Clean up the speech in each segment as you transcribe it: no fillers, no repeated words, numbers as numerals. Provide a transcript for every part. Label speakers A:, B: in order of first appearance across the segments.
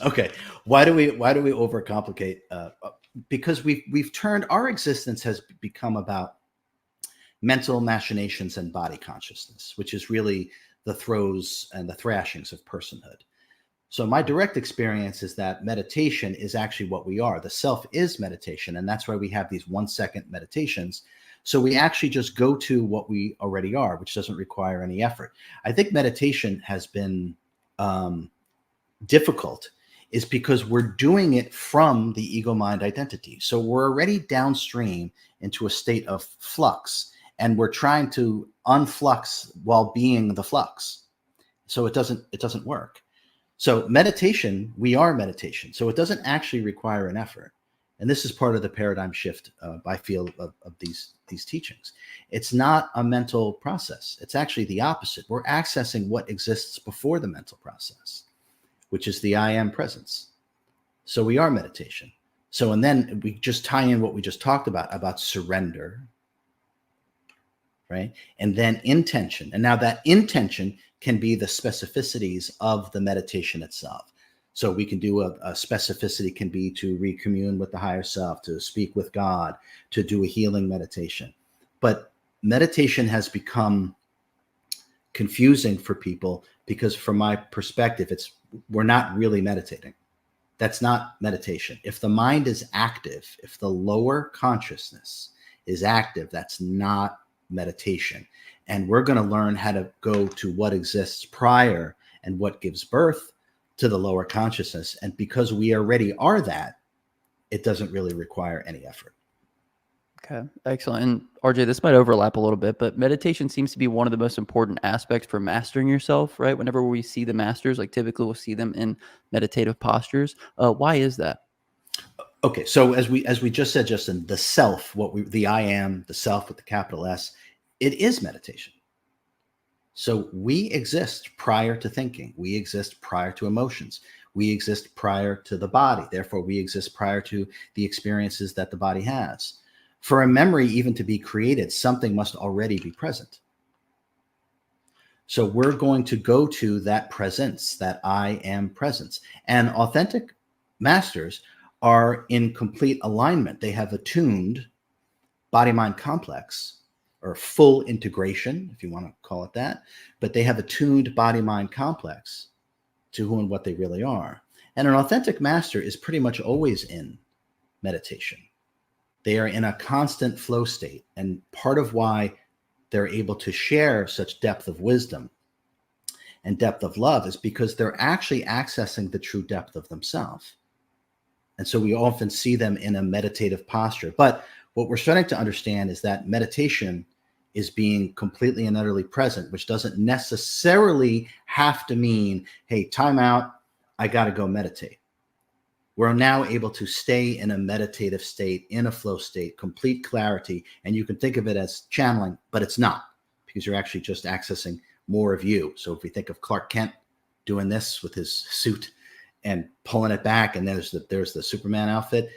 A: Okay. Why do we overcomplicate? Because we've turned our existence has become about mental machinations and body consciousness, which is really the throes and the thrashings of personhood. So my direct experience is that meditation is actually what we are. The self is meditation, and that's why we have these 1 second meditations. So we actually just go to what we already are, which doesn't require any effort. I think meditation has been difficult is because we're doing it from the ego mind identity. So we're already downstream into a state of flux, and we're trying to unflux while being the flux. So it doesn't work. So meditation, we are meditation. So it doesn't actually require an effort. And this is part of the paradigm shift I feel of these teachings. It's not a mental process. It's actually the opposite. We're accessing what exists before the mental process, which is the I am presence. So we are meditation. So, and then we just tie in what we just talked about surrender, right? And then intention. And now that intention can be the specificities of the meditation itself. So we can do a specificity can be to recommune with the higher self, to speak with God, to do a healing meditation. But meditation has become confusing for people because from my perspective, we're not really meditating. That's not meditation. If the mind is active, if the lower consciousness is active, that's not meditation. And we're going to learn how to go to what exists prior and what gives birth to the lower consciousness. And because we already are that, it doesn't really require any effort.
B: Okay, excellent. And RJ, this might overlap a little bit, but meditation seems to be one of the most important aspects for mastering yourself, right? Whenever we see the masters, like typically we'll see them in meditative postures. Why is that?
A: Okay, so as we just said, Justin, the self, the I am, the self with the capital S, it is meditation. So we exist prior to thinking. We exist prior to emotions. We exist prior to the body. Therefore, we exist prior to the experiences that the body has. For a memory even to be created, something must already be present. So we're going to go to that presence, that I am presence. And authentic masters are in complete alignment. They have attuned body-mind complex, or full integration, if you want to call it that, but they have attuned body-mind complex to who and what they really are. And an authentic master is pretty much always in meditation. They are in a constant flow state. And part of why they're able to share such depth of wisdom and depth of love is because they're actually accessing the true depth of themselves. And so we often see them in a meditative posture. But what we're starting to understand is that meditation is being completely and utterly present, which doesn't necessarily have to mean, hey, time out, I got to go meditate. We're now able to stay in a meditative state, in a flow state, complete clarity. And you can think of it as channeling, but it's not, because you're actually just accessing more of you. So if we think of Clark Kent doing this with his suit and pulling it back, and there's the Superman outfit,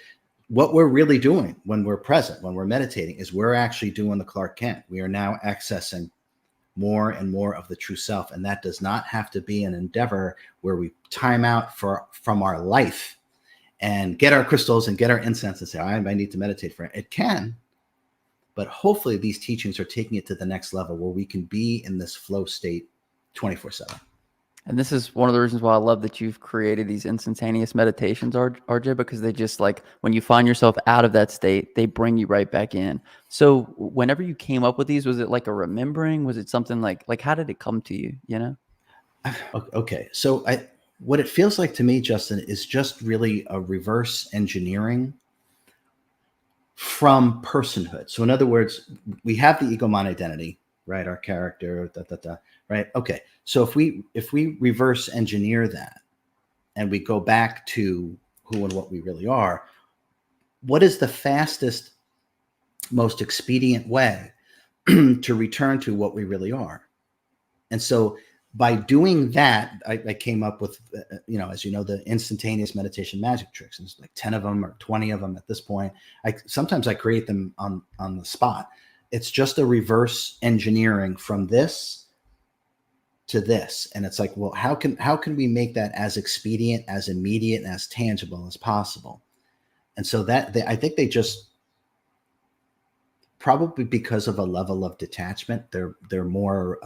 A: what we're really doing when we're present, when we're meditating, is we're actually doing the Clark Kent. We are now accessing more and more of the true self. And that does not have to be an endeavor where we time out from our life and get our crystals and get our incense and say, I need to meditate for it. It can, but hopefully these teachings are taking it to the next level where we can be in this flow state 24/7.
B: And this is one of the reasons why I love that you've created these instantaneous meditations, RJ, because they just, like, when you find yourself out of that state, they bring you right back in. So whenever you came up with these, was it like a remembering? Was it something like how did it come to you, you know?
A: Okay. So what it feels like to me, Justin, is just really a reverse engineering from personhood. So in other words, we have the ego mind identity, right? Our character, right? Okay. So if we reverse engineer that and we go back to who and what we really are, what is the fastest, most expedient way to return to what we really are? And so by doing that, I came up with, as you know, the instantaneous meditation magic tricks. There's like 10 of them or 20 of them at this point. Sometimes I create them on the spot. It's just a reverse engineering from this to this. And it's like, well, how can we make that as expedient, as immediate, and as tangible as possible? And so I think they just, probably because of a level of detachment, they're more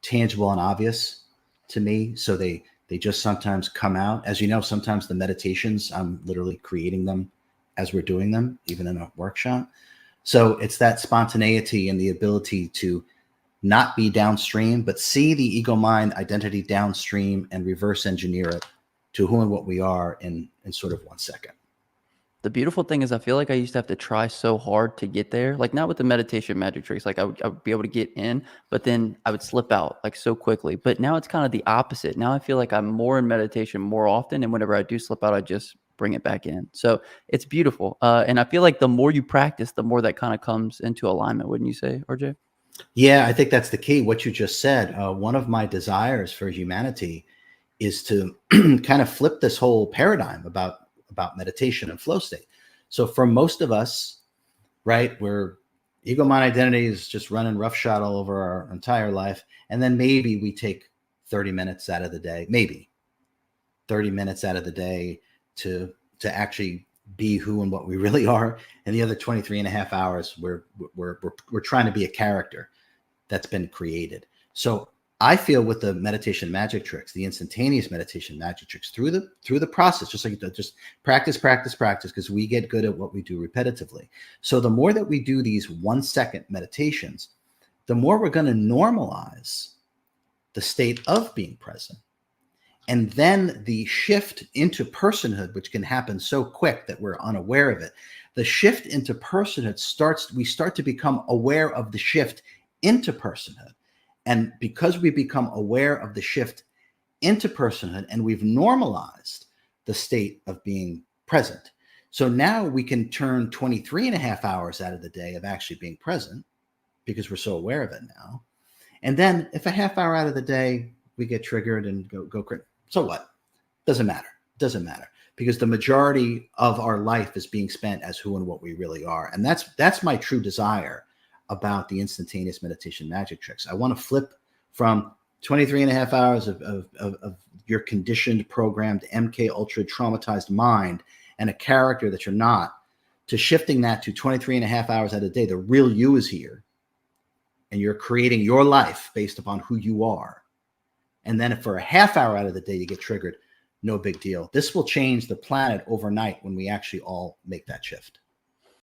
A: tangible and obvious to me. So they just sometimes come out. As you know, sometimes the meditations, I'm literally creating them as we're doing them, even in a workshop. So it's that spontaneity and the ability to not be downstream, but see the ego mind identity downstream and reverse engineer it to who and what we are in sort of 1 second.
B: The beautiful thing is I feel like I used to have to try so hard to get there, like not with the meditation magic tricks. Like I would be able to get in, but then I would slip out like so quickly. But now it's kind of the opposite. Now I feel like I'm more in meditation more often. And whenever I do slip out, I just bring it back in. So it's beautiful. And I feel like the more you practice, the more that kind of comes into alignment. Wouldn't you say, RJ?
A: Yeah, I think that's the key. What you just said, one of my desires for humanity is to kind of flip this whole paradigm about meditation and flow state. So for most of us, right, we're ego mind identity is just running roughshod all over our entire life. And then maybe we take 30 minutes out of the day, maybe 30 minutes out of the day to actually be who and what we really are. And the other 23 and a half hours, we're trying to be a character that's been created. So I feel with the meditation magic tricks, the instantaneous meditation magic tricks, through the process, just like just practice, because we get good at what we do repetitively. So the more that we do these 1 second meditations, the more we're going to normalize the state of being present. And then the shift into personhood, which can happen so quick that we're unaware of it, the shift into personhood we start to become aware of the shift into personhood. And because we become aware of the shift into personhood and we've normalized the state of being present. So now we can turn 23 and a half hours out of the day of actually being present because we're so aware of it now. And then if a half hour out of the day we get triggered and go crazy, so what? Doesn't matter because the majority of our life is being spent as who and what we really are. And that's my true desire about the instantaneous meditation magic tricks. I want to flip from 23 and a half hours of your conditioned, programmed, MK ultra traumatized mind and a character that you're not, to shifting that to 23 and a half hours out of the day. The real you is here and you're creating your life based upon who you are. And then if for a half hour out of the day you get triggered, no big deal. This will change the planet overnight when we actually all make that shift.